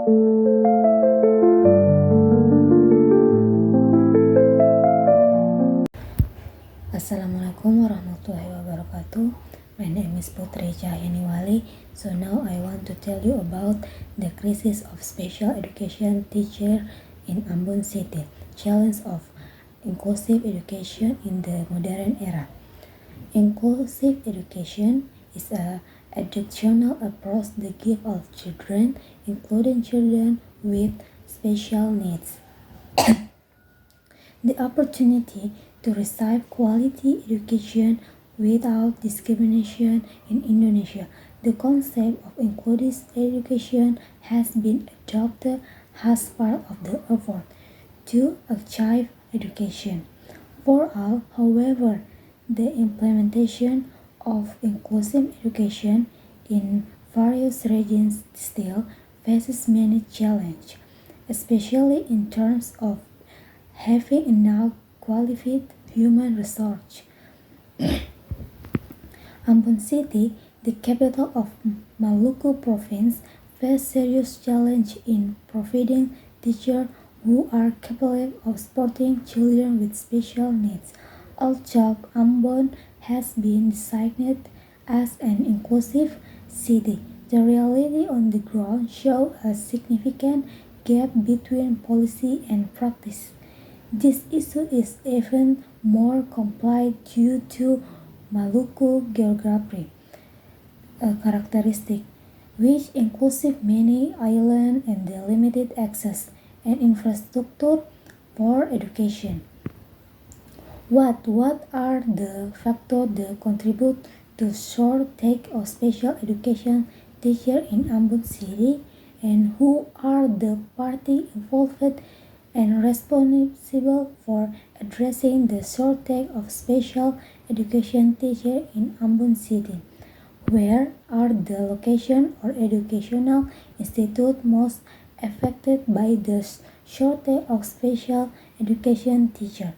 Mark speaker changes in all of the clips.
Speaker 1: Assalamualaikum warahmatullahi wabarakatuh. My name is Putri Cahyaniwali. So now I want to tell you about the crisis of special education teacher in Ambon City, challenge of inclusive education in the modern era. Inclusive education is a educational approach that gives all children, including children with special needs, the opportunity to receive quality education without discrimination in Indonesia. The concept of inclusive education has been adopted as part of the effort to achieve education for all. However, the implementation of inclusive education in various regions still faces many challenges, especially in terms of having enough qualified human resources. Ambon City, the capital of Maluku province, faces serious challenges in providing teachers who are capable of supporting children with special needs. Although Ambon has been designated as an inclusive city, the reality on the ground shows a significant gap between policy and practice. This issue is even more complex due to Maluku geography characteristic, which includes many islands and the limited access and infrastructure for education. What are the factors that contribute to shortage of special education teachers in Ambon City, and who are the parties involved and responsible for addressing the shortage of special education teachers in Ambon City? Where are the locations or educational institutes most affected by the shortage of special education teachers?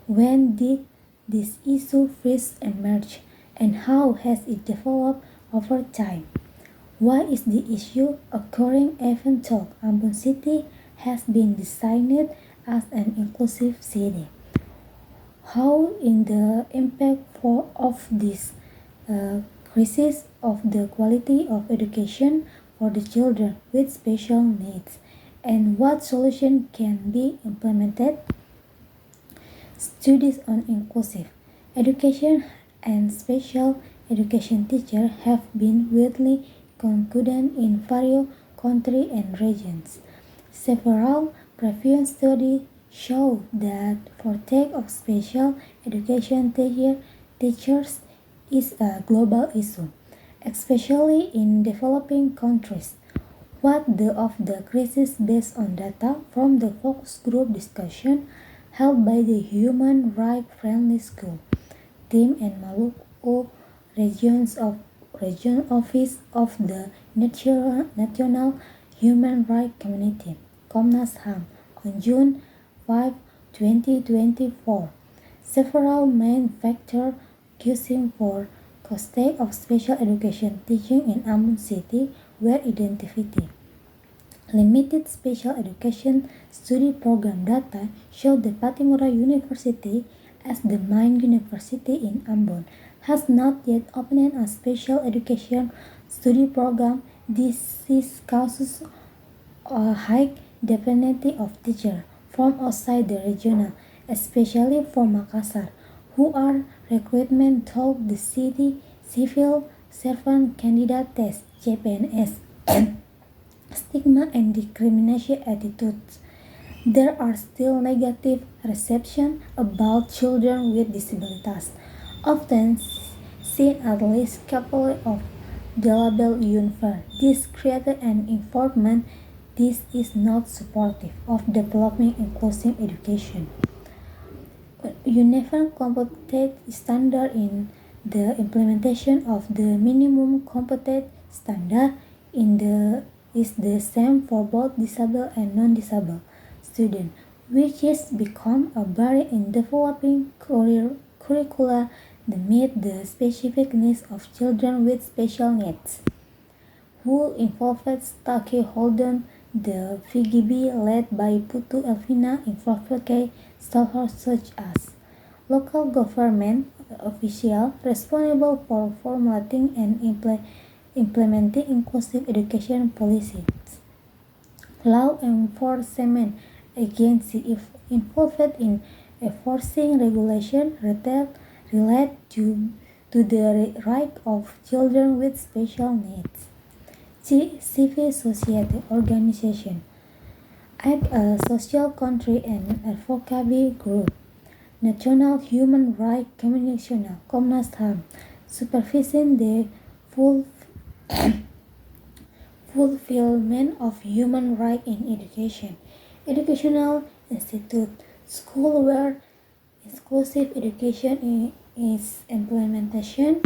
Speaker 1: When did this issue first emerge, and how has it developed over time? Why is the issue occurring even though Ambon City has been designated as an inclusive city? How in the impact of this crisis of the quality of education for the children with special needs, and what solution can be implemented? Studies on inclusive education and special education teachers have been widely concluded in various countries and regions. Several previous studies show that shortage of special education teachers is a global issue, especially in developing countries. What of the crisis based on data from the focus group discussion held by the Human Rights Friendly School team and Maluku Region Office of the National Human Rights Committee, Komnas HAM, on June 5, 2024. Several main factors causing for shortage of special education teaching in Ambon City were identified. Limited special education study program data show that Patimura University, as the main university in Ambon, has not yet opened a special education study program. This causes a high dependency of teachers from outside the region, especially from Makassar, who are recruitment through the city civil servant candidate test (CPNS). Stigma and discrimination attitudes. There are still negative reception about children with disabilities, often seen as less capable of the label unfair. This created an environment this is not supportive of developing inclusive education. Uniform competence standard in the implementation of the minimum competence standard is the same for both disabled and non-disabled students, which has become a barrier in developing curricula that meet the specific needs of children with special needs. Who involved stakeholders The VGB, led by Putu Elvina, involved stakeholders such as local government officials responsible for formulating and implementing inclusive education policies, law enforcement agencies involved in enforcing regulations related to the right of children with special needs. Civil society organization act a social country and advocacy group. National Human Rights Commission Komnas HAM supervising the full fulfillment of human rights in education. Educational institute school where inclusive education is implementation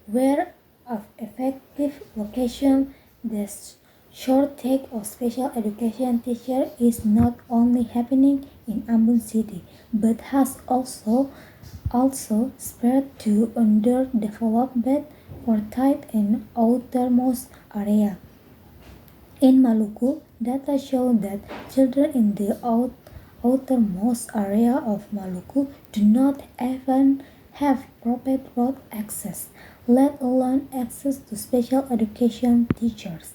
Speaker 1: where of effective location the shortage of special education teachers is not only happening in Ambon City but has also spread to underdeveloped Forsyth and outermost area. In Maluku, data show that children in the outermost area of Maluku do not even have proper road access, let alone access to special education teachers.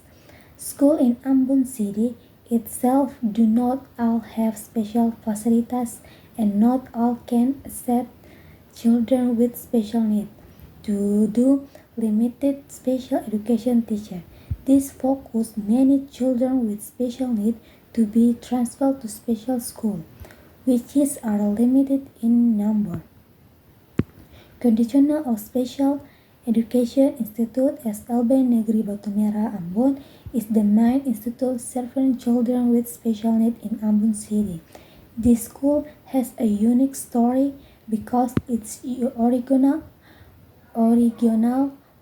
Speaker 1: Schools in Ambon City itself do not all have special facilities and not all can accept children with special needs. To do limited special education teacher. This focus many children with special needs to be transferred to special school, which are limited in number. Conditional of Special Education Institute SLB Negeri Batu Merah Ambon is the main institute serving children with special needs in Ambon City. This school has a unique story because its original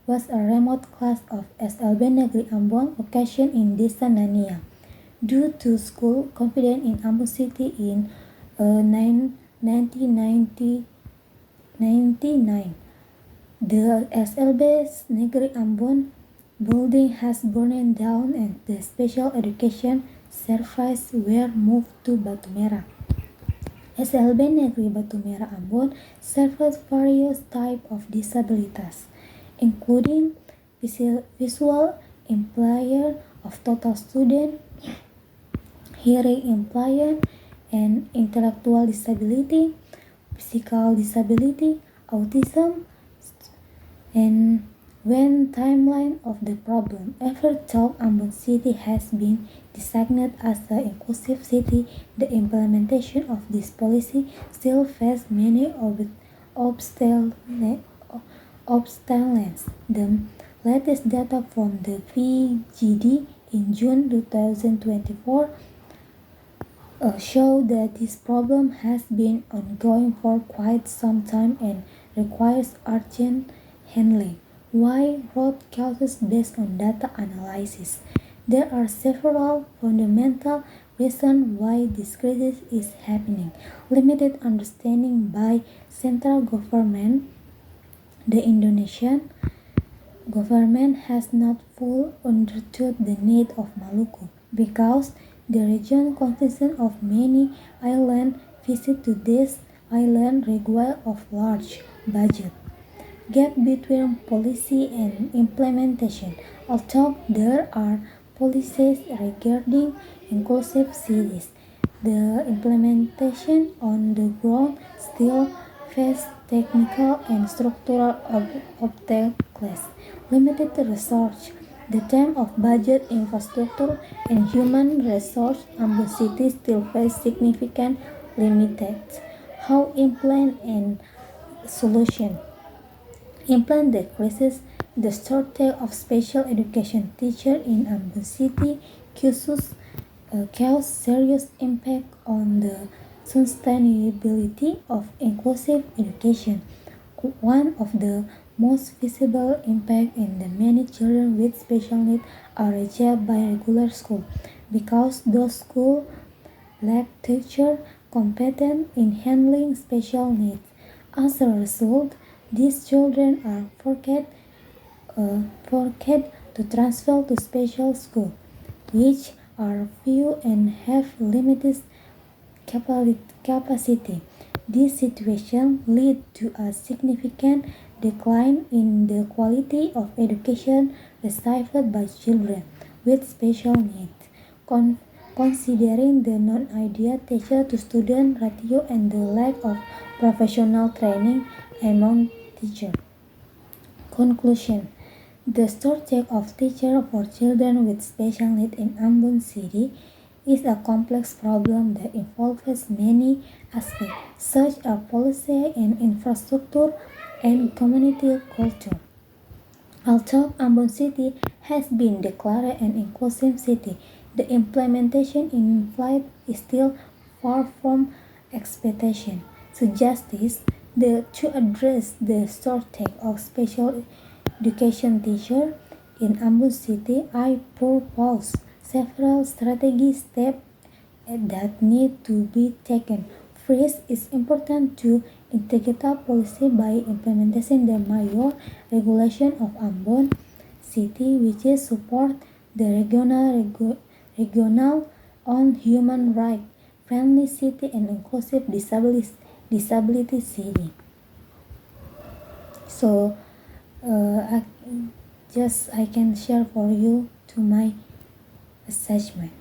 Speaker 1: was a remote class of SLB Negeri Ambon located in Desa Nania. Due to school confidence in Ambon City in 1999, the SLB Negeri Ambon building has burned down and the special education services were moved to Batu Merah. SLB Negeri Batu Merah Ambon serves various types of disabilities, including visual impairment of total student, hearing impairment, and intellectual disability, physical disability, autism, and when timeline of the problem ever thought Ambon City has been designated as an inclusive city, the implementation of this policy still faces many obstacles. The latest data from the VGD in June 2024 show that this problem has been ongoing for quite some time and requires urgent handling. Why root causes based on data analysis? There are several fundamental reasons why this crisis is happening. Limited understanding by central government. The Indonesian government has not fully understood the need of Maluku because the region consists of many islands. Visit to this island require of large budget. Gap between policy and implementation. Although there are policies regarding inclusive cities, the implementation on the ground still faces technical and structural obstacles. Limited resource. The term of budget, infrastructure, and human resource, Ambon City still face significant limitations. How implement and solution? Implement the crisis. The shortage of special education teachers in Ambon City cause serious impact on the sustainability of inclusive education. One of the most visible impacts in the many children with special needs are rejected by regular schools because those schools lack teachers competent in handling special needs. As a result, these children are forced to transfer to special school, which are few and have limited capacity. This situation leads to a significant decline in the quality of education received by children with special needs. Considering the non-ideal teacher-to-student ratio and the lack of professional training among teachers. Conclusion: the shortage of teachers for children with special needs in Ambon City is a complex problem that involves many aspects, such as policy and infrastructure and community culture. Although Ambon City has been declared an inclusive city, the implementation in flight is still far from expectation. So justice, to address the shortage of special education teachers in Ambon City, I propose several strategic steps that need to be taken. First, it's important to integrate policy by implementing the mayor regulation of Ambon City, which is support the regional on human rights, friendly city and inclusive disability city. So, I I can share for you to my assessment.